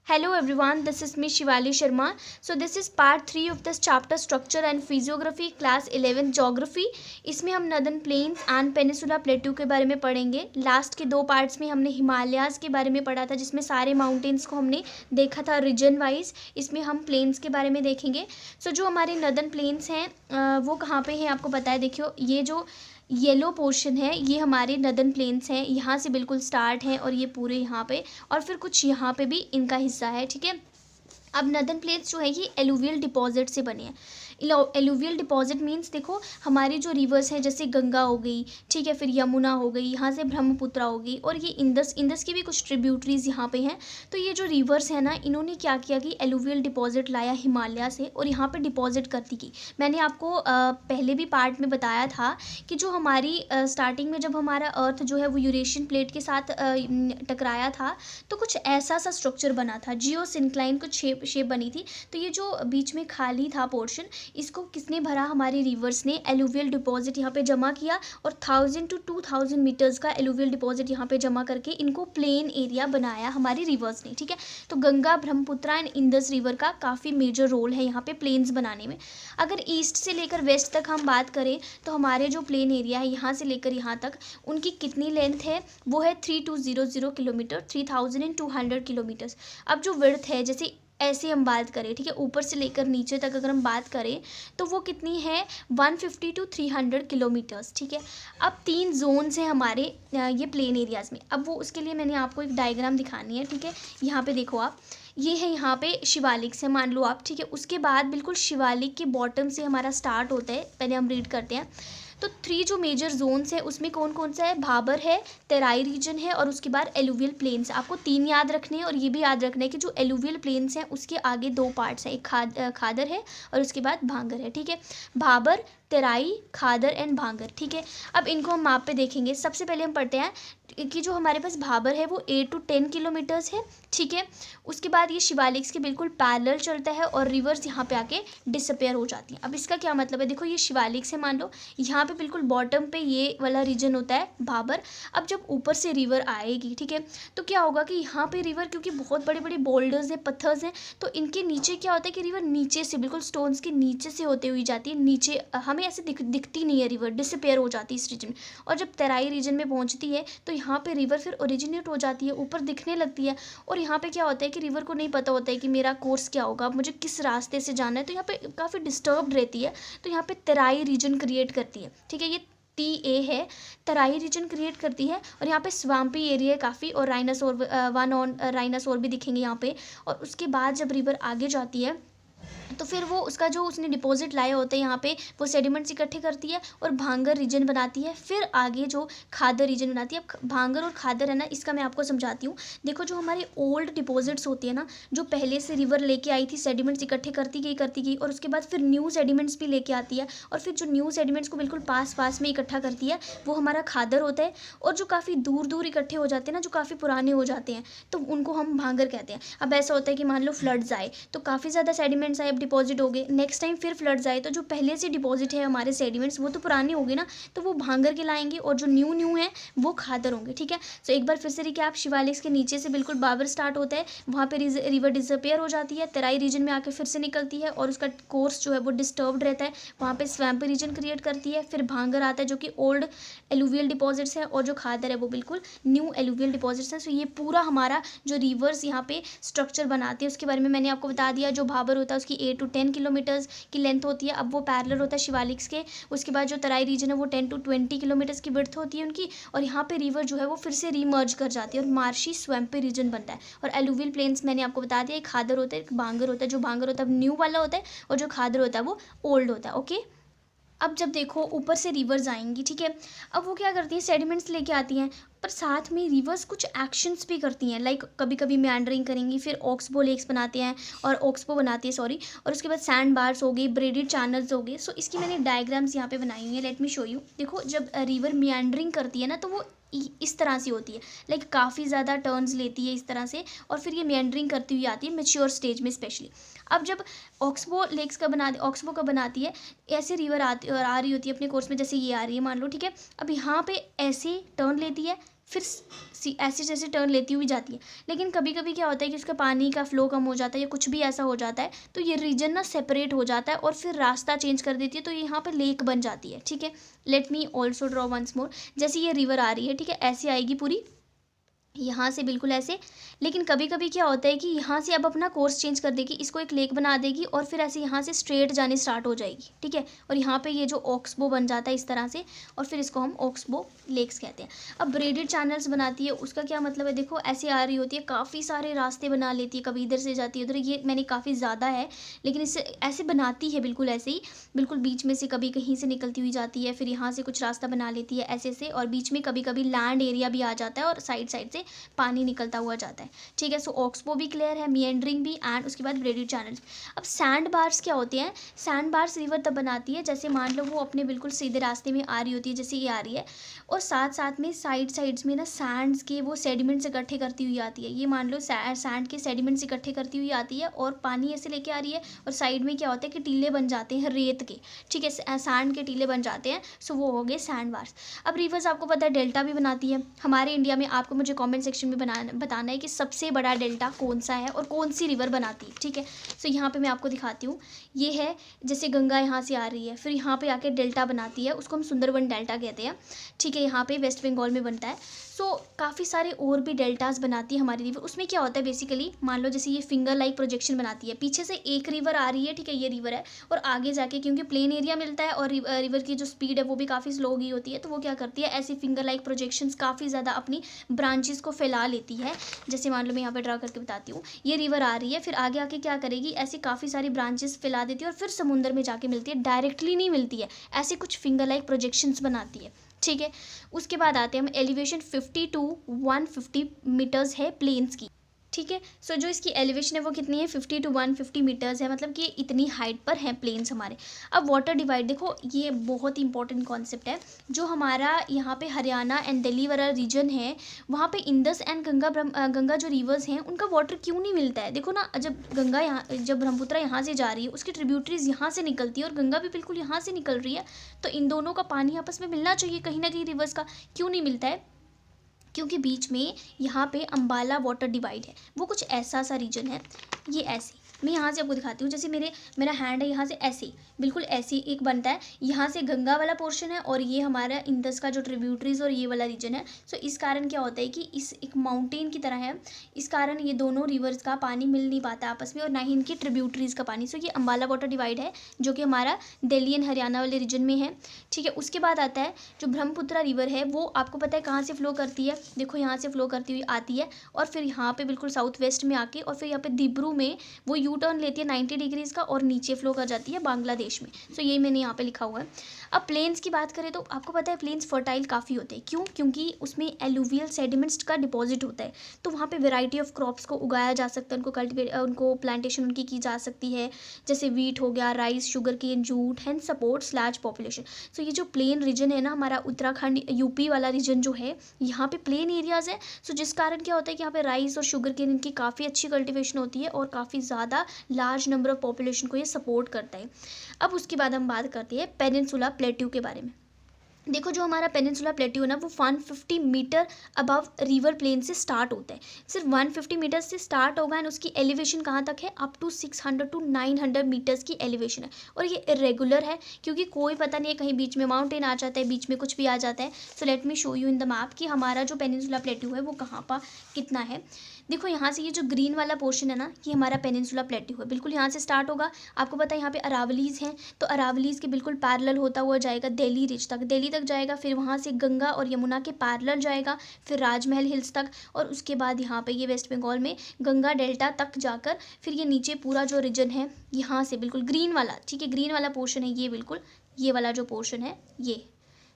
Hello everyone, this is Miss Shivali Sharma. So this is part 3 of this chapter structure and physiography class 11 geography. इसमें हम northern plains and peninsular plateau के बारे में पढ़ेंगे. Last के दो parts में हमने हिमालयाज़ के बारे में पढ़ा था जिसमें सारे माउंटेन्स को हमने देखा था रीजन वाइज. इसमें हम प्लेन्स के बारे में देखेंगे. जो हमारे नदन प्लेन्स हैं वो कहाँ पे हैं आपको पता है. देखियो ये जो येलो पोर्शन है ये हमारे नदन प्लेन्स हैं. यहाँ से बिल्कुल स्टार्ट है और ये पूरे यहाँ पे और फिर कुछ यहाँ पे भी इनका हिस्सा है. ठीक है. अब नदन प्लेन्स जो है ये एलुवियल डिपॉजिट से बने हैं. एलुवियल डिपॉजिट मीन्स देखो हमारी जो रिवर्स हैं जैसे गंगा हो गई, ठीक है, फिर यमुना हो गई, यहाँ से ब्रह्मपुत्रा हो गई और ये इंदस की भी कुछ ट्रिब्यूटरीज यहाँ पे हैं. तो ये जो रिवर्स है ना इन्होंने क्या किया कि एलुवियल डिपॉजिट लाया हिमालय से और यहाँ पे डिपॉजिट करती की. मैंने आपको पहले भी पार्ट में बताया था कि जो हमारी स्टार्टिंग में जब हमारा अर्थ जो है वो यूरेशियन प्लेट के साथ टकराया था तो कुछ ऐसा सा स्ट्रक्चर बना था, जियो सिंक्लाइन कुछ शेप बनी थी. तो ये जो बीच में खाली था पोर्शन इसको किसने भरा, हमारी रिवर्स ने. एलुवियल डिपॉजिट यहाँ पे जमा किया और 1000 to 2000 मीटर्स का एलुवियल डिपॉजिट यहाँ पे जमा करके इनको प्लेन एरिया बनाया हमारी रिवर्स ने. ठीक है. तो Ganga, Brahmaputra and Indus river का काफ़ी मेजर रोल है यहाँ पे प्लेन्स बनाने में. अगर ईस्ट से लेकर वेस्ट तक हम बात करें तो हमारे जो प्लेन एरिया है यहाँ से लेकर यहाँ तक उनकी कितनी लेंथ है वो है 3200 किलोमीटर, 3200 किलोमीटर्स. अब जो विड्थ है जैसे ऐसे हम बात करें, ठीक है, ऊपर से लेकर नीचे तक अगर हम बात करें तो वो कितनी है 150 to 300 किलोमीटर्स. ठीक है. अब 3 जोन्स हैं हमारे ये प्लेन एरियाज़ में. अब वो उसके लिए मैंने आपको एक डायग्राम दिखानी है. ठीक है. यहाँ पे देखो आप, ये है यहाँ पे शिवालिक से मान लो आप. ठीक है. उसके बाद बिल्कुल शिवालिक के बॉटम से हमारा स्टार्ट होता है. पहले हम रीड करते हैं. तो 3 जो मेजर जोन्स है उसमें कौन कौन सा है, भाबर है, तेराई रीजन है और उसके बाद एलुवियल प्लेन्स. आपको 3 याद रखने हैं और ये भी याद रखना है कि जो एलुवियल प्लेन्स हैं उसके आगे 2 पार्ट्स हैं, एक खादर है और उसके बाद भांगर है. ठीक है. भाबर, तेराई, खादर एंड भांगर. ठीक है. अब इनको हम माप पे देखेंगे. सबसे पहले हम पढ़ते हैं कि जो हमारे पास भाबर है वो 8 to 10 किलोमीटर्स है. ठीक है. उसके बाद ये शिवालिक्स के बिल्कुल पैरेलल चलता है और रिवर्स यहाँ पे आके डिसअपेयर हो जाती हैं. अब इसका क्या मतलब है, देखो ये शिवालिक्स है मान लो, यहाँ पे बिल्कुल बॉटम पे ये वाला रीजन होता है भाबर. अब जब ऊपर से रिवर आएगी, ठीक है, तो क्या होगा कि यहाँ पे रिवर क्योंकि बहुत बड़े बड़े बोल्डर्स हैं, पत्थर्स हैं, तो इनके नीचे क्या होता है कि रिवर नीचे से बिल्कुल स्टोन्स के नीचे से होते हुई जाती है नीचे. हमें ऐसे दिखती नहीं है रिवर, डिसअपेयर हो जाती है इस रीजन में. और जब तराई रीजन में पहुँचती है तो यहाँ पे रिवर फिर ओरिजिनेट हो जाती है, ऊपर दिखने लगती है. और यहाँ पे क्या होता है कि रिवर को नहीं पता होता है कि मेरा कोर्स क्या होगा, मुझे किस रास्ते से जाना है, तो यहाँ पे काफ़ी डिस्टर्ब्ड रहती है. तो यहाँ पे तराई रीजन क्रिएट करती है. ठीक है. ये TA है, तराई रीजन क्रिएट करती है और यहाँ पे स्वाम्पी एरिया है काफ़ी और राइनासोर राइनासोर भी दिखेंगे यहाँ पे. और उसके बाद जब रिवर आगे जाती है तो फिर वो उसका जो उसने डिपॉजिट लाए होते हैं यहाँ पे वो सेडिमेंट्स इकट्ठे करती है और भांगर रीजन बनाती है. फिर आगे जो खादर रीजन बनाती है. अब भांगर और खादर है ना, इसका मैं आपको समझाती हूँ. देखो जो हमारे ओल्ड डिपॉजिट्स होती है ना, जो पहले से रिवर लेके आई थी, सेडिमेंट्स इकट्ठे करती गई और उसके बाद फिर न्यू सेडिमेंट्स भी लेके आती है और फिर जो न्यू सेडिमेंट्स को बिल्कुल पास में इकट्ठा करती है वो हमारा खादर होता है. और जो काफ़ी दूर इकट्ठे हो जाते हैं ना, जो काफ़ी पुराने हो जाते हैं, तो उनको हम भांगर कहते हैं. अब ऐसा होता है कि मान लो फ्लड्स आए तो काफ़ी ज़्यादा सेडिमेंट्स आए, डिपॉजिट हो गए, नेक्स्ट टाइम फिर फ्लड्स आए तो जो पहले से डिपॉजिट है हमारे सेडिमेंट्स वो तो पुराने हो गए ना, तो वो भांगर के लाएंगे और जो न्यू है वो खादर होंगे. ठीक है. सो एक बार फिर से रिकैप, शिवालिक्स के नीचे से बिल्कुल बाबर स्टार्ट होता है, वहाँ पे रिवर डिसअपेयर हो जाती है, तराई रीजन में आके फिर से निकलती है और उसका कोर्स जो है वो डिस्टर्ब्ड रहता है, वहाँ पे स्वैम्पी रीजन क्रिएट करती है. फिर भांगर आता है जो कि ओल्ड एलुवियल डिपॉजिट्स है और जो खादर है वो बिल्कुल न्यू एलुवियल डिपॉजिट्स है. सो ये पूरा हमारा जो रिवर्स यहाँ पे स्ट्रक्चर बनाती है उसके बारे में मैंने आपको बता दिया. जो भाबर होता है उसकी 8 to 10 किलोमीटर्स की लेंथ होती है. अब वो पैरेलल होता है शिवालिक्स के. उसके बाद जो तराई रीजन है वो 10 to 20 किलोमीटर्स की विड्थ होती है उनकी. और यहाँ पे रिवर जो है वो फिर से रीमर्ज कर जाती है और मार्शी स्वैम्पी रीजन बनता है. और एलुवियल प्लेन्स मैंने आपको बता दिया, एक खादर होता है, एक भांगर होता है. जो भांगर होता है न्यू वाला होता है और जो खादर होता है वो ओल्ड होता है. ओके. अब जब देखो ऊपर से रिवर्स आएंगी, ठीक है, अब वो क्या करती है, सेडिमेंट्स लेके आती हैं पर साथ में रिवर्स कुछ एक्शंस भी करती हैं. लाइक कभी कभी मेंडरिंग करेंगी, फिर ऑक्सबो लेक्स बनाते हैं और ऑक्सबो बनाती है सॉरी, और उसके बाद सैंड बार्स हो गई, ब्रेडेड चैनल्स हो गए. सो इसकी मैंने डायग्राम्स यहाँ पे बनाई हुई है, लेट मी शो यू. देखो जब रिवर मेंडरिंग करती है ना तो वो इस तरह से होती है, लाइक काफ़ी ज़्यादा टर्न्स लेती है इस तरह से और फिर ये मेंडरिंग करती हुई आती है मेच्योर स्टेज में स्पेशली. अब जब ऑक्सबो का बनाती है, ऐसे रिवर आती और आ रही होती है अपने कोर्स में, जैसे ये आ रही है मान लो, ठीक है. अब यहाँ पे ऐसे टर्न लेती है, फिर ऐसे जैसे टर्न लेती हुई जाती है। लेकिन कभी कभी क्या होता है कि उसका पानी का फ्लो कम हो जाता है या कुछ भी ऐसा हो जाता है, तो ये रीजन ना सेपरेट हो जाता है और फिर रास्ता चेंज कर देती है, तो यहाँ पे लेक बन जाती है। ठीक है, let me also draw once more. जैसे ये रिवर आ रही है, ठीक है, ऐसे आएगी पूरी, यहाँ से बिल्कुल ऐसे। लेकिन कभी कभी क्या होता है कि यहाँ से अब अपना कोर्स चेंज कर देगी, इसको एक लेक बना देगी और फिर ऐसे यहाँ से स्ट्रेट जानी स्टार्ट हो जाएगी। ठीक है, और यहाँ पे ये जो ऑक्सबो बन जाता है इस तरह से, और फिर इसको हम ऑक्सबो लेक्स कहते हैं। अब ब्रेडेड चैनल्स बनाती है, उसका क्या मतलब है, देखो ऐसे आ रही होती है, काफ़ी सारे रास्ते बना लेती है, कभी इधर से जाती है उधर। ये मैंने काफ़ी ज़्यादा है, लेकिन इससे ऐसे बनाती है बिल्कुल ऐसे ही, बिल्कुल बीच में से कभी कहीं से निकलती हुई जाती है, फिर यहाँ से कुछ रास्ता बना लेती है ऐसे से, और बीच में कभी कभी लैंड एरिया भी आ जाता है और साइड साइड से पानी निकलता हुआ जाता है। ठीक है, सो ऑक्सबो भी क्लियर है, मिएंडरिंग भी, एंड उसके बाद ब्रेडेड चैनल्स। अब सैंड बार्स क्या होते हैं, सैंड बार्स रिवर तब बनाती है जैसे मान लो वो अपने बिल्कुल सीधे रास्ते में आ रही होती है, जैसे ये आ रही है, और साथ साथ में साइड्स में ना सैंड्स के वो सेडिमेंट्स इकट्ठे करती हुई आती है। ये मान लो सैंड के सेडिमेंट्स इकट्ठे करती हुई आती है और पानी ऐसे लेके आ रही है, और साइड में क्या होता है कि टीले बन जाते हैं रेत के। ठीक है, सैंड के टीले बन जाते हैं, सो वो हो गए सैंड बार्स। अब रिवर्स आपको पता है डेल्टा भी बनाती है हमारे इंडिया में। आपको मुझे कमेंट सेक्शन में बताना है कि सबसे बड़ा डेल्टा कौन सा है और कौन सी रिवर बनाती है। ठीक है, सो यहाँ पे मैं आपको दिखाती हूँ। ये है जैसे गंगा यहाँ से आ रही है, फिर यहाँ पे आके डेल्टा बनाती है, उसको हम सुंदरबन डेल्टा कहते हैं। ठीक है, यहाँ पे वेस्ट बंगाल में बनता है। सो काफ़ी सारे और भी डेल्टास बनाती है हमारी रिवर। उसमें क्या होता है बेसिकली, मान लो जैसे ये फिंगर लाइक प्रोजेक्शन बनाती है, पीछे से एक रिवर आ रही है, ठीक है, ये रिवर है, और आगे जाके क्योंकि प्लेन एरिया मिलता है और रिवर की जो स्पीड है वो भी काफ़ी स्लो ही होती है, तो वो क्या करती है, ऐसी फिंगर लाइक प्रोजेक्शंस काफ़ी ज़्यादा अपनी ब्रांचेस को फैला लेती है। जैसे मान लो मैं यहाँ पे ड्रा करके बताती हूँ, ये रिवर आ रही है, फिर आगे आके क्या करेगी, ऐसी काफ़ी सारी ब्रांचेस फैला देती है और फिर समुद्र में जाके मिलती है, डायरेक्टली नहीं मिलती है, ऐसे कुछ फिंगर लाइक प्रोजेक्शंस बनाती है। ठीक है, उसके बाद आते हैं हम एलिवेशन 50 to 150 मीटर्स है प्लेन्स की। ठीक है, सो जो इसकी एलिवेशन है वो कितनी है, 50 to 150 मीटर्स है, मतलब कि इतनी हाइट पर हैं प्लेन्स हमारे। अब वाटर डिवाइड, देखो ये बहुत इंपॉर्टेंट कॉन्सेप्ट है। जो हमारा यहाँ पे हरियाणा एंड दिल्ली वाला रीजन है, वहाँ पे इंदस एंड गंगा जो रिवर्स हैं उनका वाटर क्यों नहीं मिलता है। देखो ना, जब ब्रह्मपुत्र यहाँ से जा रही है, उसकी ट्रिब्यूटरीज यहाँ से निकलती है और गंगा भी बिल्कुल यहाँ से निकल रही है, तो इन दोनों का पानी आपस में मिलना चाहिए कहीं ना कहीं, रिवर्स का क्यों नहीं मिलता है, क्योंकि बीच में यहाँ पे अम्बाला वाटर डिवाइड है, वो कुछ ऐसा सा रीजन है। ये ऐसे मैं यहाँ से आपको दिखाती हूँ, जैसे मेरा हैंड है, यहाँ से ऐसे बिल्कुल ऐसे एक बनता है, यहाँ से गंगा वाला पोर्शन है और ये हमारा इंदस का जो ट्रिब्यूटरीज और ये वाला रीजन है। सो इस कारण क्या होता है कि इस एक माउंटेन की तरह है, इस कारण ये दोनों रिवर्स का पानी मिल नहीं पाता आपस में और ना ही इनकी ट्रिब्यूटरीज का पानी। सो ये अम्बाला वाटर डिवाइड है जो कि हमारा दिल्ली एंड हरियाणा वाले रीजन में है। ठीक है, उसके बाद आता है जो ब्रह्मपुत्र रिवर है, वो आपको पता है कहाँ से फ्लो करती है, देखो यहाँ से फ्लो करती हुई आती है और फिर यहाँ पे बिल्कुल साउथ वेस्ट में आके और फिर यहाँ पे दिब्रू में वो यू टर्न लेती है 90 डिग्रीज़ का और नीचे फ्लो कर जाती है बांग्लादेश में। सो यही मैंने यहाँ पे लिखा हुआ है। अब प्लेन्स की बात करें तो आपको पता है प्लेन्स फर्टाइल काफ़ी होते हैं, क्यों, क्योंकि उसमें एलुवियल सेडिमेंट्स का डिपॉजिट होता है, तो वहाँ पे वैरायटी ऑफ क्रॉप्स को उगाया जा सकता है, उनको प्लांटेशन उनकी की जा सकती है, जैसे वीट हो गया, rice, sugar cane, jute, and supports large population. So ये जो प्लेन रीजन है ना हमारा उत्तराखंड यूपी वाला रीजन जो है, यहाँ पे प्लेन एरियाज़ है। सो जिस कारण क्या होता है कि यहाँ पे राइस और शुगर केन इनकी काफ़ी अच्छी कल्टिवेशन होती है और काफ़ी ज़्यादा लार्ज नंबर ऑफ पॉपुलेशन को ये सपोर्ट करता है। अब उसके बाद हम बात करते हैं पेनिनसुला प्लेट्यू के बारे में। देखो जो हमारा पेनिनसुला प्लेट्यू है ना, वो 150 मीटर अबव रिवर प्लेन से स्टार्ट होता है, सिर्फ 150 मीटर से स्टार्ट होगा एंड उसकी एलिवेशन कहाँ तक है, अप टू 600 to 900 मीटर्स की एलिवेशन है। और ये इरेगुलर है क्योंकि कोई पता नहीं है, कहीं बीच में माउंटेन आ जाता है, बीच में कुछ भी आ जाता है। So let me show you in the map कि हमारा जो पेनिनसुला प्लेट्यू है वो कहाँ पर कितना है। देखो यहाँ से ये जो ग्रीन वाला पोर्शन है ना, ये हमारा पेनिनसुला प्लेट्यू है, बिल्कुल यहाँ से स्टार्ट होगा। आपको पता है यहाँ पे अरावलीज हैं, तो अरावलीज के बिल्कुल पैरेलल होता हुआ जाएगा दिल्ली रिज तक, दिल्ली तक जाएगा, फिर वहाँ से गंगा और यमुना के पैरेलल जाएगा, फिर राजमहल हिल्स तक, और उसके बाद यहाँ पे ये वेस्ट बंगाल में गंगा डेल्टा तक जाकर फिर ये नीचे पूरा जो रीजन है यहाँ से बिल्कुल ग्रीन वाला, ठीक है, ग्रीन वाला पोर्शन है ये, बिल्कुल ये वाला जो पोर्शन है ये।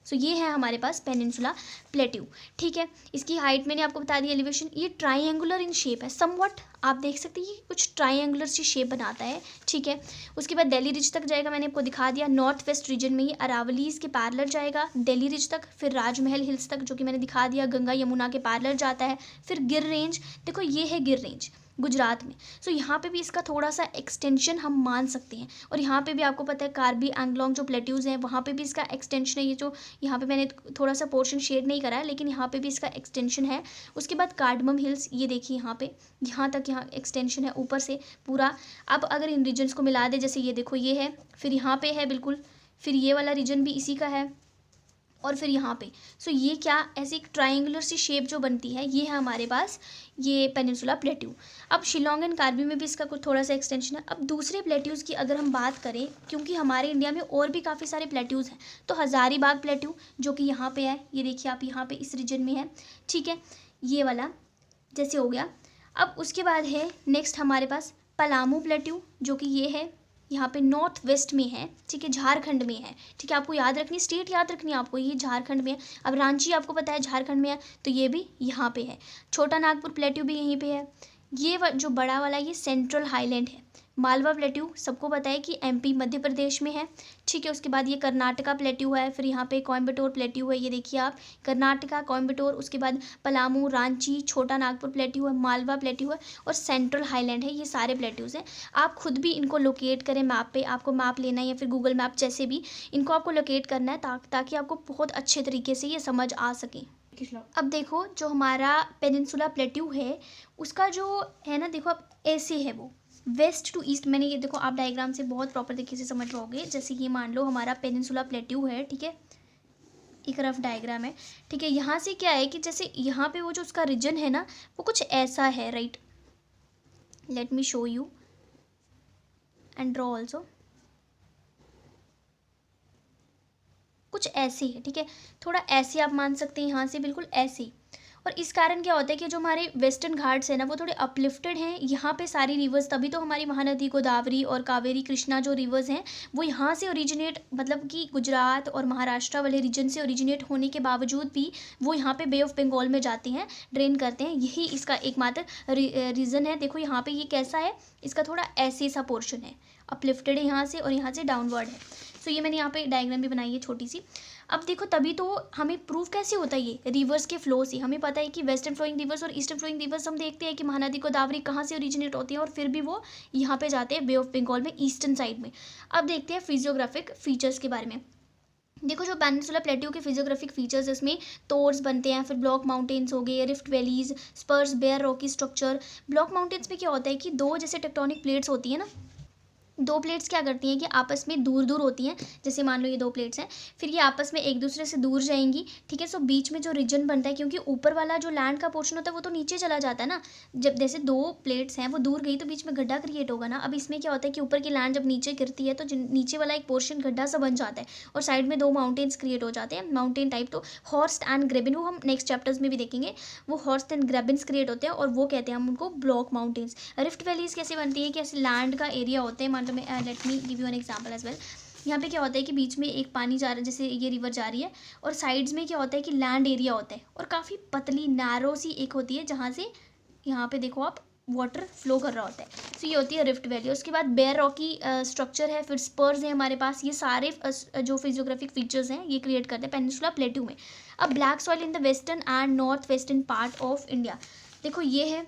सो ये है हमारे पास पेनिनसुला प्लेट्यू। ठीक है, इसकी हाइट मैंने आपको बता दी, एलिवेशन, ये ट्राइंगुलर इन शेप है समवट, आप देख सकते हैं ये कुछ ट्राइंगुलर सी शेप बनाता है। ठीक है, उसके बाद दिल्ली रिज तक जाएगा, मैंने आपको दिखा दिया। नॉर्थ वेस्ट रीजन में ये अरावलीज के पैरेलल जाएगा दिल्ली रिज तक, फिर राजमहल हिल्स तक जो कि मैंने दिखा दिया, गंगा यमुना के पैरेलल जाता है, फिर गिर रेंज, देखो ये है गिर रेंज, गुजरात में। सो यहाँ पे भी इसका थोड़ा सा एक्सटेंशन हम मान सकते हैं। और यहाँ पे भी आपको पता है कार्बी एंग्लोंग जो प्लेट्यूज़ हैं वहाँ पे भी इसका एक्सटेंशन है। ये जो यहाँ पे मैंने थोड़ा सा पोर्शन शेड नहीं करा है, लेकिन यहाँ पे भी इसका एक्सटेंशन है। उसके बाद कार्डमम हिल्स, ये देखिए यहाँ पे, यहाँ तक यहाँ एक्सटेंशन है ऊपर से पूरा। अब अगर इन रीजन्स को मिला दे, जैसे ये देखो ये है, फिर यहाँ पे है बिल्कुल, फिर ये वाला रीजन भी इसी का है, और फिर यहाँ पे। सो ये क्या, ऐसी एक ट्रायंगुलर सी शेप जो बनती है, ये है हमारे पास ये पेनिनसुला प्लेट्यू। अब शिलोंग एंड कार्बी में भी इसका कुछ थोड़ा सा एक्सटेंशन है। अब दूसरे प्लेट्यूज़ की अगर हम बात करें, क्योंकि हमारे इंडिया में और भी काफ़ी सारे प्लेट्यूज़ हैं, तो हज़ारीबाग प्लेट्यू जो कि यहाँ पे है, ये देखिए आप, यहाँ पे इस रीजन में है, ठीक है, ये वाला जैसे हो गया। अब उसके बाद है नेक्स्ट हमारे पास पलामू प्लेट्यू, जो कि ये है यहाँ पे नॉर्थ वेस्ट में है, ठीक है, झारखंड में है, ठीक है, आपको याद रखनी, स्टेट याद रखनी है आपको, ये झारखंड में है। अब रांची आपको पता है झारखंड में है, तो ये भी यहाँ पे है। छोटा नागपुर प्लेट्यू भी यहीं पे है। ये जो बड़ा वाला ये सेंट्रल हाईलैंड है। मालवा प्लेट्यू सबको पता है कि एमपी मध्य प्रदेश में है, ठीक है। उसके बाद ये कर्नाटका प्लेट्यू है, फिर यहाँ पे कोयम्बटूर प्लेट्यू है, ये देखिए आप, कर्नाटका कोयम्बटूर। उसके बाद पलामू, रांची, छोटा नागपुर प्लेट्यू है, मालवा प्लेट्यू है, और सेंट्रल हाईलैंड है। ये सारे प्लेट्यूज़ हैं। आप खुद भी इनको लोकेट करें मैप पे, आपको मैप लेना है या फिर गूगल मैप, जैसे भी इनको आपको लोकेट करना है ताकि आपको बहुत अच्छे तरीके से ये समझ आ सके। अब देखो जो हमारा पेनिनसुला प्लेट्यू है उसका जो है ना, देखो आप ऐसे है वो वेस्ट टू ईस्ट। मैंने ये देखो, आप डायग्राम से बहुत प्रॉपर तरीके से समझ पाओगे। जैसे ये मान लो हमारा पेनिनसुला प्लेट्यू है, ठीक है, एक रफ डायग्राम है, ठीक है। यहाँ से क्या है कि जैसे यहाँ पे वो जो उसका रीजन है ना, वो कुछ ऐसा है, right. Late me show you and draw also. कुछ ऐसे है, ठीक है, थोड़ा ऐसे आप मान सकते हैं, यहाँ से बिल्कुल ऐसे। और इस कारण क्या होता है कि जो हमारे वेस्टर्न घाट्स है ना, वो थोड़े अपलिफ्टेड हैं। यहाँ पे सारी रिवर्स, तभी तो हमारी महानदी गोदावरी और कावेरी, कृष्णा जो रिवर्स हैं वो यहाँ से ओरिजिनेट, मतलब कि गुजरात और महाराष्ट्र वाले रीजन से ओरिजिनेट होने के बावजूद भी वो यहाँ पे बे ऑफ बंगाल में जाते हैं, ड्रेन करते हैं। यही इसका एकमात्र रीज़न है। देखो यहाँ पे ये कैसा है, इसका थोड़ा ऐसे सा पोर्शन है, अपलिफ्टेड है यहाँ से, और यहाँ से डाउनवर्ड है। सो ये मैंने यहाँ पे डायग्राम भी बनाई है छोटी सी। अब देखो तभी तो हमें प्रूफ कैसे होता है, ये रिवर्स के फ्लो से। हमें पता है कि वेस्टर्न फ्लोइंग रिवर्स और ईस्टर्न फ्लोइंग रिवर्स, हम देखते हैं कि महानदी गोदावरी कहाँ से ओरिजिनेट होती है, और फिर भी वो यहाँ पे जाते हैं बे ऑफ बंगाल में, ईस्टर्न साइड में। अब देखते हैं फिजियोग्राफिक फीचर्स के बारे में। देखो जो पेनिनसुला प्लेट्यू के फिजियोग्राफिक फीचर्स, इसमें तोर्स बनते हैं, फिर ब्लॉक माउंटेन्स हो गए, rift valleys, spurs, bare rocky structure. Block mountains में क्या होता है कि दो जैसे टेक्टोनिक प्लेट्स होती है ना, दो प्लेट्स क्या करती हैं कि आपस में दूर दूर होती हैं। जैसे मान लो ये दो प्लेट्स हैं, फिर ये आपस में एक दूसरे से दूर जाएंगी, ठीक है। सो बीच में जो रीजन बनता है, क्योंकि ऊपर वाला जो लैंड का पोर्शन होता है वो तो नीचे चला जाता है ना। जब जैसे दो प्लेट्स हैं वो दूर गई तो बीच में गड्ढा क्रिएट होगा ना। अब इसमें क्या होता है कि ऊपर की लैंड जब नीचे गिरती है तो नीचे वाला एक पोर्शन गड्ढा सा बन जाता है, और साइड में दो माउंटेन्स क्रिएट हो जाते हैं, माउंटेन टाइप। तो हॉर्स्ट एंड ग्रेबिन, वो हम नेक्स्ट चैप्टर्स में भी देखेंगे, वो हॉर्स्ट एंड ग्रेबिन्स क्रिएट होते हैं, और वो कहते हैं हम उनको ब्लॉक माउंटेन्स। रिफ्ट वैलीज कैसे बनती है कि ऐसे लैंड का एरिया होते हैं, मान लो मैं let me give you an example as well. यहाँ पे क्या होता है कि बीच में एक पानी जा रहा है, जैसे ये रिवर जा रही है, और साइड्स में क्या होता है कि लैंड एरिया होता है, और काफ़ी पतली नैरो सी एक होती है जहाँ से यहाँ पे देखो आप वाटर फ्लो कर रहा होता है। तो ये होती है रिफ्ट वैली। उसके बाद बेयर रॉकी स्ट्रक्चर है, फिर स्पर्स है हमारे पास। ये सारे जो फिजियोग्राफिक फीचर्स हैं ये क्रिएट करते हैं पेनिनसुला प्लेट्यू में। अब black soil in the western and north western part of India, देखो ये है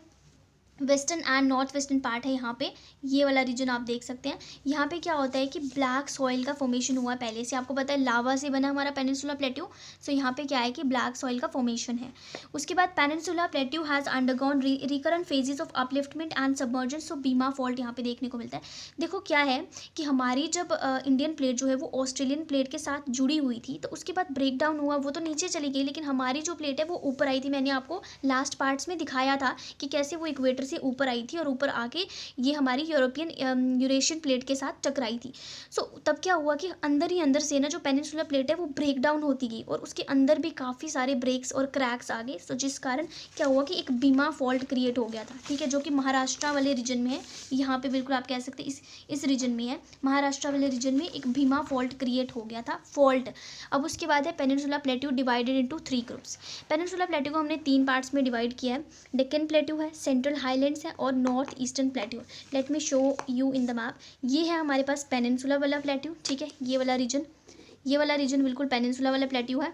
western and north western part है। यहाँ पे ये वाला रीजन आप देख सकते हैं। यहाँ पे क्या होता है कि ब्लैक सॉइल का फॉर्मेशन हुआ है पहले से, आपको पता है लावा से बना हमारा पेनिनसुला प्लेट्यू। सो यहाँ पे क्या है कि ब्लैक सॉइल का फॉर्मेशन है। उसके बाद peninsula plateau has undergone recurrent phases of upliftment and submergence. So Bhima fault यहाँ पे देखने को मिलता है। देखो क्या है कि हमारी जब इंडियन प्लेट जो है वो ऑस्ट्रेलियन प्लेट के साथ जुड़ी हुई थी, तो उसके बाद ब्रेक डाउन हुआ, वो तो नीचे चली गई, लेकिन हमारी जो प्लेट है वो ऊपर आई थी। मैंने आपको लास्ट पार्ट्स में दिखाया था कि कैसे वो इक्वेटर से ऊपर आई थी, और ऊपर आके ये हमारी यूरेशियन प्लेट के साथ टकराई थी। सो तब क्या हुआ कि अंदर ही अंदर से ना जो पेनिनसुला प्लेट है वो ब्रेक डाउन होती गई, और उसके अंदर भी काफ़ी सारे ब्रेक्स और क्रैक्स आ गए। सो जिस कारण क्या हुआ कि एक बीमा फॉल्ट क्रिएट हो गया था, ठीक है, जो कि महाराष्ट्र वाले रीजन में है। यहाँ पे बिल्कुल आप कह सकते हैं इस रीजन में है, महाराष्ट्र वाले रीजन में एक बीमा फॉल्ट क्रिएट हो गया था, फॉल्ट। अब उसके बाद है peninsula plateau divided into 3 groups. Peninsula plateau को हमने 3 पार्ट्स में डिवाइड किया है। डेक्कन प्लेट्यू है, सेंट्रल हाईलैंड्स है, और north eastern plateau. Late me show you in the map. ये है हमारे पास पेनिनसुला वाला प्लेट्यू, ठीक है, ये वाला रीजन बिल्कुल पेनिनसुला वाला प्लेट्यू है।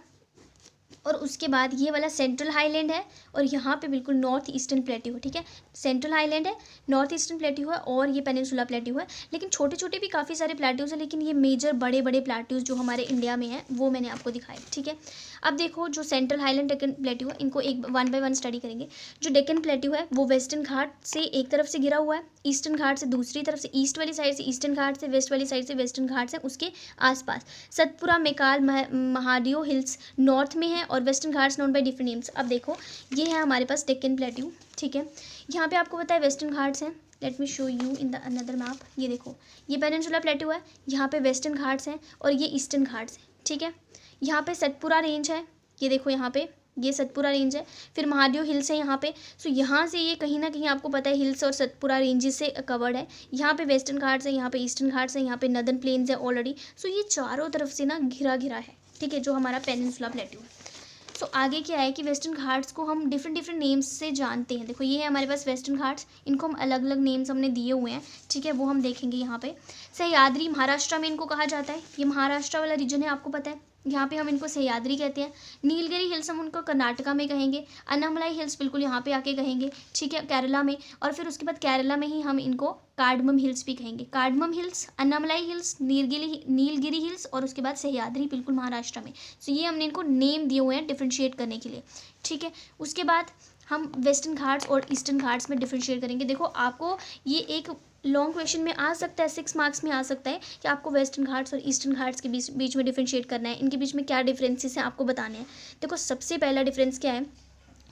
और उसके बाद ये वाला सेंट्रल हाईलैंड है और यहाँ पे बिल्कुल नॉर्थ ईस्टर्न प्लेट्यू है, ठीक है। सेंट्रल हाईलैंड है, नॉर्थ ईस्टर्न प्लेट्यू है और ये पेनिनसुला प्लेट्यू है। लेकिन छोटे छोटे भी काफ़ी सारे प्लेट्यूज हैं, लेकिन ये मेजर बड़े बड़े प्लेट्यूज जो हमारे इंडिया में हैं वो मैंने आपको दिखाए, ठीक है। अब देखो जो सेंट्रल हाईलैंड डेक्कन प्लेट्यू है, इनको एक वन बाय वन स्टडी करेंगे। जो डेक्कन प्लेट्यू है वो वेस्टर्न घाट से एक तरफ से घिरा हुआ है, ईस्टर्न घाट से दूसरी तरफ से, ईस्ट वाली साइड से ईस्टर्न घाट से, वेस्ट वाली साइड से वेस्टर्न घाट से उसके आसपास। सतपुरा, मेकाल, महादेव हिल्स नॉर्थ में है और western Ghats known by different names. अब देखो ये है हमारे पास डेक्कन प्लेट्यू, ठीक है। यहाँ पे आपको पता है वेस्टर्न घाट्स हैं, late me show you in the another map. ये देखो ये पेनिनसुला प्लेट्यू है, यहाँ पे वेस्टर्न घाट्स हैं और ये ईस्टर्न घाट्स हैं, ठीक है। यहाँ पे सतपुरा रेंज है, ये देखो यहाँ पे ये सतपुरा रेंज है, फिर महादेव हिल्स है यहाँ पे। सो यहाँ से ये कहीं ना कहीं आपको पता है हिल्स और सतपुरा रेंजेस से कवर्ड है। यहाँ पे वेस्टर्न घाट्स है, यहाँ पे ईस्टर्न घाट्स है, यहाँ पे नदर्न प्लेन्स है ऑलरेडी। सो ये चारों तरफ से ना घिरा घिरा है, ठीक है, जो हमारा पेनिनसुला प्लेट्यू है। सो आगे क्या है कि वेस्टर्न घाट्स को हम डिफरेंट डिफरेंट नेम्स से जानते हैं। देखो ये है हमारे पास वेस्टर्न घाट्स, इनको हम अलग अलग नेम्स हमने दिए हुए हैं, ठीक है, वो हम देखेंगे यहाँ पे। सह्याद्री महाराष्ट्र में इनको कहा जाता है, ये महाराष्ट्र वाला रीजन है, आपको पता है। यहाँ पे हम इनको सह्याद्री कहते हैं। नीलगिरी हिल्स हम उनको कर्नाटका में कहेंगे। अन्नामलाई हिल्स बिल्कुल यहाँ पे आके कहेंगे, ठीक है, केरला में। और फिर उसके बाद केरला में ही हम इनको कार्डमम हिल्स भी कहेंगे। Cardamom hills, Annamalai hills, Nilgiri hills और उसके बाद सह्याद्री बिल्कुल महाराष्ट्र में। सो ये हमने इनको नेम दिए हुए हैं डिफ्रेंशिएट करने के लिए, ठीक है। उसके बाद हम वेस्टर्न घाट्स और ईस्टर्न घाट्स में डिफ्रेंशिएट करेंगे। देखो आपको ये एक लॉन्ग क्वेश्चन में आ सकता है, 6 मार्क्स में आ सकता है कि आपको वेस्टर्न घाट्स और ईस्टर्न घाट्स के बीच में डिफ्रेंशिएट करना है, इनके बीच में क्या डिफरेंसेस हैं आपको बताने हैं। देखो सबसे पहला डिफरेंस क्या है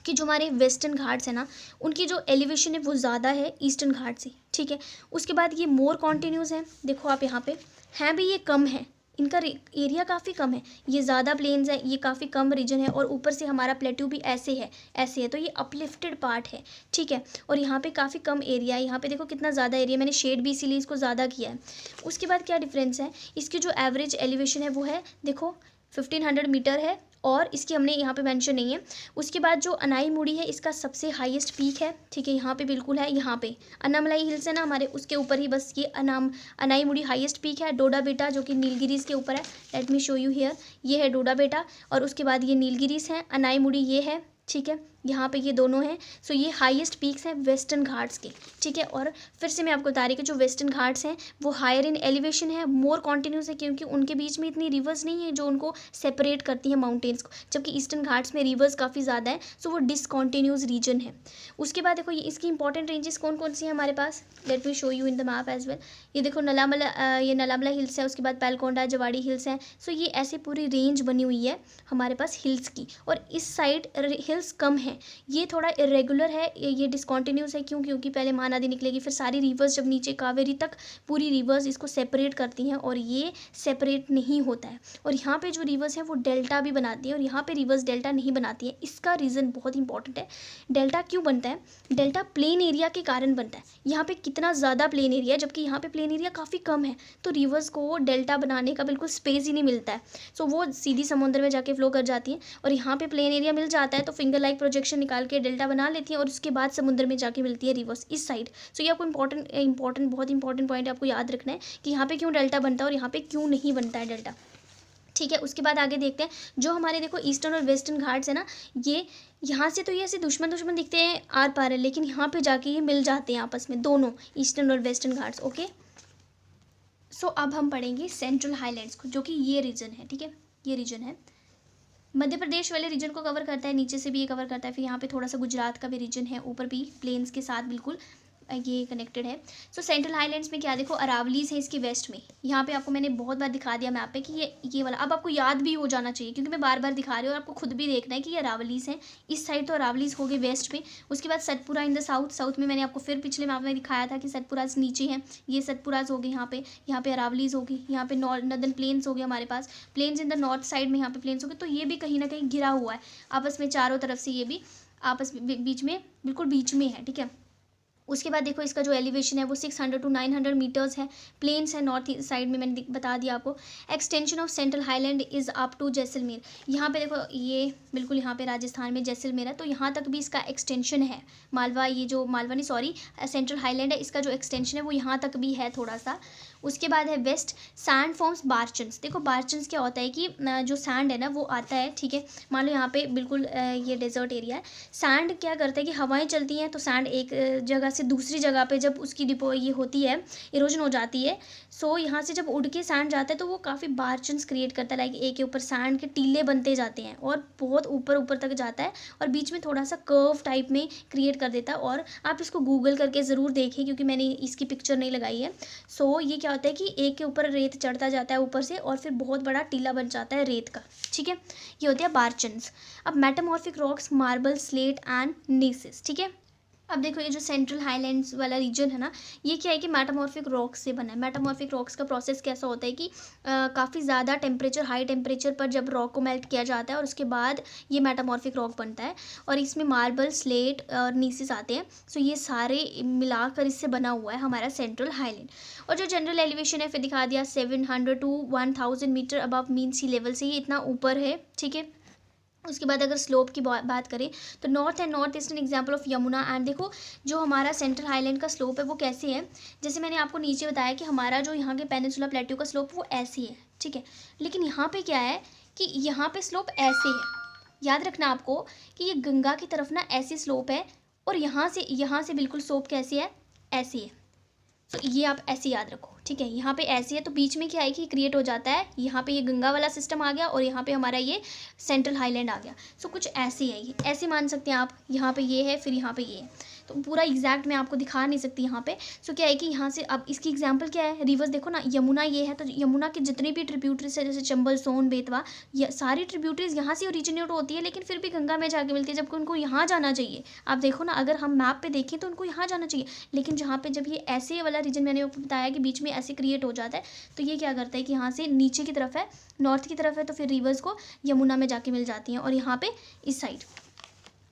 कि जो हमारे वेस्टर्न घाट्स है ना, उनकी जो एलिवेशन है वो ज़्यादा है ईस्टर्न घाट से, ठीक है। उसके बाद ये मोर कॉन्टिन्यूस है, देखो आप यहाँ पे हैं भी, ये कम है, इनका एरिया काफ़ी कम है। ये ज़्यादा प्लेन्स है, ये काफ़ी कम रीजन है और ऊपर से हमारा प्लेट्यू भी ऐसे है, तो ये अपलिफ्टेड पार्ट है, ठीक है। और यहाँ पे काफ़ी कम एरिया है, यहाँ पे देखो कितना ज़्यादा एरिया, मैंने शेड भी इसीलिए इसको ज़्यादा किया है। उसके बाद क्या डिफरेंस है, इसकी जो एवरेज एलिवेशन है वो है देखो 1500 मीटर है और इसकी हमने यहाँ पे मेंशन नहीं है। उसके बाद जो अनाईमुड़ी है इसका सबसे हाईएस्ट पीक है, ठीक है, यहाँ पे बिल्कुल है, यहाँ पे अन्नामलाई हिल्स है ना हमारे, उसके ऊपर ही बस ये अनाईमुड़ी हाईएस्ट पीक है। डोडा बेटा जो कि नीलगिरीज के ऊपर है, let me show you here, ये है डोडा बेटा और उसके बाद ये नीलगिरीज है, अनाईमुड़ी ये है, ठीक है, यहाँ पे ये दोनों हैं। सो ये हाईएस्ट पीक्स हैं वेस्टर्न घाट्स के, ठीक है। और फिर से मैं आपको बता रही कि जो वेस्टर्न घाट्स हैं वो हायर इन एलिवेशन है, मोर कॉन्टिन्यूस है, क्योंकि उनके बीच में इतनी रिवर्स नहीं है जो उनको सेपरेट करती हैं माउंटेन्स को, जबकि ईस्टर्न घाट्स में रिवर्स काफ़ी ज़्यादा है। सो वो डिसकॉन्टिन्यूस रीजन है। उसके बाद देखो ये इसकी इंपॉर्टेंट रेंजेस कौन कौन सी हैं हमारे पास, let me show you in the map as well. ये देखो ये नलामला हिल्स है, उसके बाद पैलकोंडा, जवाड़ी हिल्स हैं। सो ये ऐसे पूरी रेंज बनी हुई है हमारे पास हिल्स की, और इस साइड हिल्स कम है, ये थोड़ा इरेगुलर है, ये डिसकॉन्टिन्यूस है। क्यों? क्योंकि पहले महानदी निकलेगी, फिर सारी रिवर्स जब नीचे कावेरी तक पूरी रिवर्स इसको सेपरेट करती हैं और ये सेपरेट नहीं होता है। और यहाँ पे जो रिवर्स है वो डेल्टा भी बनाती है और यहाँ पे रिवर्स डेल्टा नहीं बनाती है। इसका रीज़न बहुत इंपॉर्टेंट है। डेल्टा क्यों बनता है? डेल्टा प्लेन एरिया के कारण बनता है। यहाँ पे कितना ज़्यादा प्लेन एरिया है, जबकि यहाँ पे प्लेन एरिया काफ़ी कम है, तो रिवर्स को डेल्टा बनाने का बिल्कुल स्पेस ही नहीं मिलता है। सो वो सीधी समुद्र में जाके फ्लो कर जाती है और यहाँ पे प्लेन एरिया मिल जाता है तो फिंगर लाइक प्रोजेक्शन निकाल के डेल्टा बना लेती है और उसके बाद समुद्र में जाके मिलती है रिवर्स इस साइड। सो ये आपको बहुत इंपॉर्टेंट पॉइंट आपको याद रखना है कि यहाँ पे क्यों डेल्टा बनता है और यहाँ पे क्यों नहीं बनता है डेल्टा, ठीक है। उसके बाद आगे देखते हैं जो हमारे देखो ईस्टर्न और वेस्टर्न घाट्स है ना, ये यहाँ से तो ये ऐसे दुश्मन दिखते हैं आर पार है, लेकिन यहाँ पे जाके ये मिल जाते हैं आपस में, दोनों ईस्टर्न और वेस्टर्न घाट्स, ओके। सो अब हम पढ़ेंगे सेंट्रल हाईलैंड्स को, जो कि ये रीजन है, ठीक है, ये रीजन है मध्य प्रदेश वाले रीजन को कवर करता है, नीचे से भी ये कवर करता है, फिर यहाँ पे थोड़ा सा गुजरात का भी रीजन है, ऊपर भी प्लेन्स के साथ बिल्कुल ये कनेक्टेड है। सो सेंट्रल हाईलैंड्स में क्या देखो, अरावलीज है इसके वेस्ट में। यहाँ पे आपको मैंने बहुत बार दिखा दिया मैप पे कि ये वाला अब आपको याद भी हो जाना चाहिए, क्योंकि मैं बार बार दिखा रही हूँ और आपको खुद भी देखना है कि ये अरावलीज है इस साइड, तो अरावलीज हो गए वेस्ट में। उसके बाद सतपुरा इन द साउथ में मैंने आपको फिर पिछले मैप में दिखाया था कि सतपुराज नीचे हैं, ये सतपुराज हो गए यहाँ पे अरावलीज हो गई, यहाँ पे नॉर्दर्न प्लेन्स हो गए हमारे पास, plains in the north side में यहाँ पे प्लेन्स हो गए। तो ये भी कहीं ना कहीं घिरा हुआ है आपस में चारों तरफ से, ये भी आपस में बीच में बिल्कुल बीच में है, ठीक है। उसके बाद देखो इसका जो एलिवेशन है वो 600 to 900 मीटर्स है। प्लेन्स है नॉर्थ साइड में, मैंने बता दिया आपको। Extension of central highland is up to Jaisalmer. यहाँ पे देखो ये बिल्कुल यहाँ पे राजस्थान में जैसलमेर है, तो यहाँ तक भी इसका एक्सटेंशन है। मालवा, ये जो मालवा नहीं सॉरी सेंट्रल हाईलैंड है, इसका जो एक्सटेंशन है वो यहाँ तक भी है थोड़ा सा। उसके बाद है वेस्ट सैंड फॉर्म्स बार्चन्स। देखो बार्चन्स क्या होता है कि जो सैंड है ना वो आता है, ठीक है। मान लो यहाँ पे बिल्कुल ये डेजर्ट एरिया है। सैंड क्या करता है कि हवाएं चलती हैं तो सैंड एक जगह से दूसरी जगह पे जब उसकी डिपो ये होती है, इरोजन हो जाती है, सो यहाँ से जब उड़ के सैंड जाता है तो वो काफ़ी बार्चन्स क्रिएट करता है। लाइक एक के ऊपर सैंड के टीले बनते जाते हैं और बहुत ऊपर ऊपर तक जाता है और बीच में थोड़ा सा कर्व टाइप में क्रिएट कर देता है। और आप इसको गूगल करके ज़रूर देखें क्योंकि मैंने इसकी पिक्चर नहीं लगाई है। सो ये क्या होता है कि एक के ऊपर रेत चढ़ता जाता है ऊपर से और फिर बहुत बड़ा टीला बन जाता है रेत का, ठीक है। ये होते हैं बार्चन्स। अब metamorphic rocks, marble, slate and gneisses, ठीक है। अब देखो ये जो सेंट्रल हाईलैंड्स वाला रीजन है ना, ये क्या है कि मेटामॉर्फिक रॉक्स से बना है। मेटामॉर्फिक रॉक्स का प्रोसेस कैसा होता है कि काफ़ी ज़्यादा टेम्परेचर, हाई टेम्परेचर पर जब रॉक को मेल्ट किया जाता है और उसके बाद ये मेटामॉर्फिक रॉक बनता है और इसमें मार्बल, स्लेट और नीसिस आते हैं। सो ये सारे मिलाकर इससे बना हुआ है हमारा सेंट्रल हाईलैंड। और जो जनरल एलिवेशन है फिर दिखा दिया 700 to 1000 meter above mean sea level से, ये इतना ऊपर है, ठीक है। उसके बाद अगर स्लोप की बात करें तो north and north eastern example of Yamuna. And देखो जो हमारा सेंट्रल हाईलैंड का स्लोप है वो कैसे है, जैसे मैंने आपको नीचे बताया कि हमारा जो यहाँ के पेनिनसुला प्लेट्यू का स्लोप वो ऐसे है, ठीक है। लेकिन यहाँ पे क्या है कि यहाँ पे स्लोप ऐसे है। याद रखना आपको कि ये गंगा की तरफ ना ऐसी स्लोप है और यहाँ से बिल्कुल स्लोप कैसी है, ऐसी है। तो ये आप ऐसे याद रखो, ठीक है। यहाँ पे ऐसी है तो बीच में क्या है कि क्रिएट हो जाता है, यहाँ पे ये गंगा वाला सिस्टम आ गया और यहाँ पे हमारा ये सेंट्रल हाईलैंड आ गया। सो कुछ ऐसे है, ये ऐसे मान सकते हैं आप। यहाँ पे ये है, फिर यहाँ पे ये है, तो पूरा एग्जैक्ट मैं आपको दिखा नहीं सकती यहाँ पे। सो क्या है कि यहाँ से अब इसकी एग्जाम्पल क्या है, रिवर्स देखो ना, यमुना ये है तो यमुना के जितने भी ट्रिब्यूटरीज है जैसे चंबल, सोन, बेतवा, ये सारी ट्रिब्यूटरीज यहाँ से ओरिजिनेट होती है लेकिन फिर भी गंगा में जाके मिलती है, जबकि उनको यहाँ जाना चाहिए। आप देखो ना, अगर हम मैप पे देखें तो उनको यहाँ जाना चाहिए, लेकिन जहाँ पे जब ये ऐसे वाला रीजन मैंने आपको बताया कि बीच में ऐसे क्रिएट हो जाता है, तो ये क्या करता है कि यहाँ से नीचे की तरफ है, नॉर्थ की तरफ है, तो फिर रिवर्स को यमुना में जाके मिल जाती हैं और यहाँ पे इस साइड।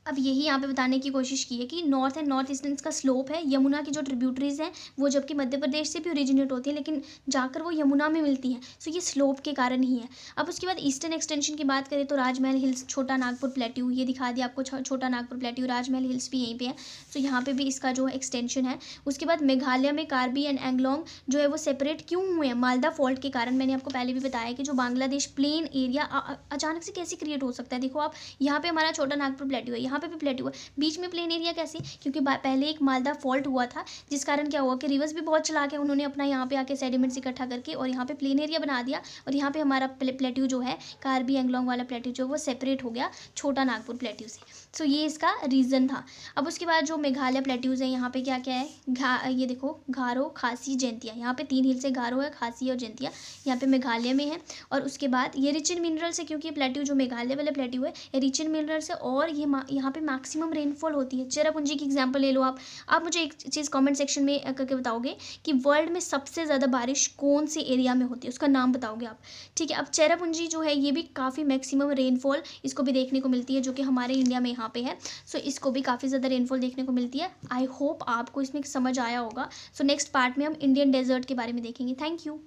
अब यही यहाँ पे बताने की कोशिश की है कि नॉर्थ एंड नॉर्थ ईस्टर्न का स्लोप है। यमुना की जो ट्रिब्यूटरीज हैं वो जबकि मध्य प्रदेश से भी ओरिजिनेट होती है लेकिन जाकर वो यमुना में मिलती हैं, सो ये स्लोप के कारण ही है। अब उसके बाद ईस्टर्न एक्सटेंशन की बात करें तो राजमहल हिल्स, छोटा नागपुर प्लेट्यू, ये दिखा दिया आपको छोटा नागपुर प्लेट्यू, राजमहल हिल्स भी यहीं पर है, सो यहाँ पर भी इसका जो एक्सटेंशन है। उसके बाद मेघालय में कार्बी एंड एंगलोंग जो है वो सेपरेट क्यों हुए हैं, मालदा फॉल्ट के कारण। मैंने आपको पहले भी बताया कि जो बांग्लादेश प्लेन एरिया अचानक से कैसे क्रिएट हो सकता है। देखो आप, यहाँ पे हमारा छोटा नागपुर प्लेट्यू है, यहाँ पे भी प्लेट्यू है, बीच में प्लेन एरिया कैसे, क्योंकि पहले एक मालदा फॉल्ट हुआ था जिस कारण क्या हुआ कि रिवर्स भी बहुत चलाक है, उन्होंने अपना यहाँ पे आके सेडिमेंट्स इकट्ठा करके और यहाँ पे प्लेन एरिया बना दिया और यहाँ पे हमारा प्लेट्यू जो है, कार्बी एंगलोंग वाला प्लेट्यू जो वो सेपरेट हो गया छोटा नागपुर प्लेट्यू से। सो ये इसका रीज़न था। अब उसके बाद जो मेघालय प्लेट्यूज़ है, यहाँ पे क्या क्या है, ये देखो गारो, खासी, जैंतिया, यहाँ पे 3 हिल्स है, गारो है, खासी और जैंतिया, यहाँ पे मेघालय में है। और उसके बाद ये रिच इन मिनरल्स है, क्योंकि ये प्लेट्यू जो मेघालय वाला प्लेट्यू है ये रिच इन मिनरल्स है और ये यहाँ पे मैक्सिमम रेनफॉल होती है। चेरापूंजी की एग्जांपल ले लो आप मुझे एक चीज़ कमेंट सेक्शन में करके बताओगे कि वर्ल्ड में सबसे ज़्यादा बारिश कौन से एरिया में होती है, उसका नाम बताओगे आप, ठीक है। अब चेरापूंजी जो है ये भी काफ़ी मैक्सिमम रेनफॉल इसको भी देखने को मिलती है जो कि हमारे इंडिया में यहाँ पे है। सो इसको भी काफ़ी ज़्यादा रेनफॉल देखने को मिलती है। आई होप आपको इसमें समझ आया होगा। सो नेक्स्ट पार्ट में हम इंडियन डेजर्ट के बारे में देखेंगे। Thank you.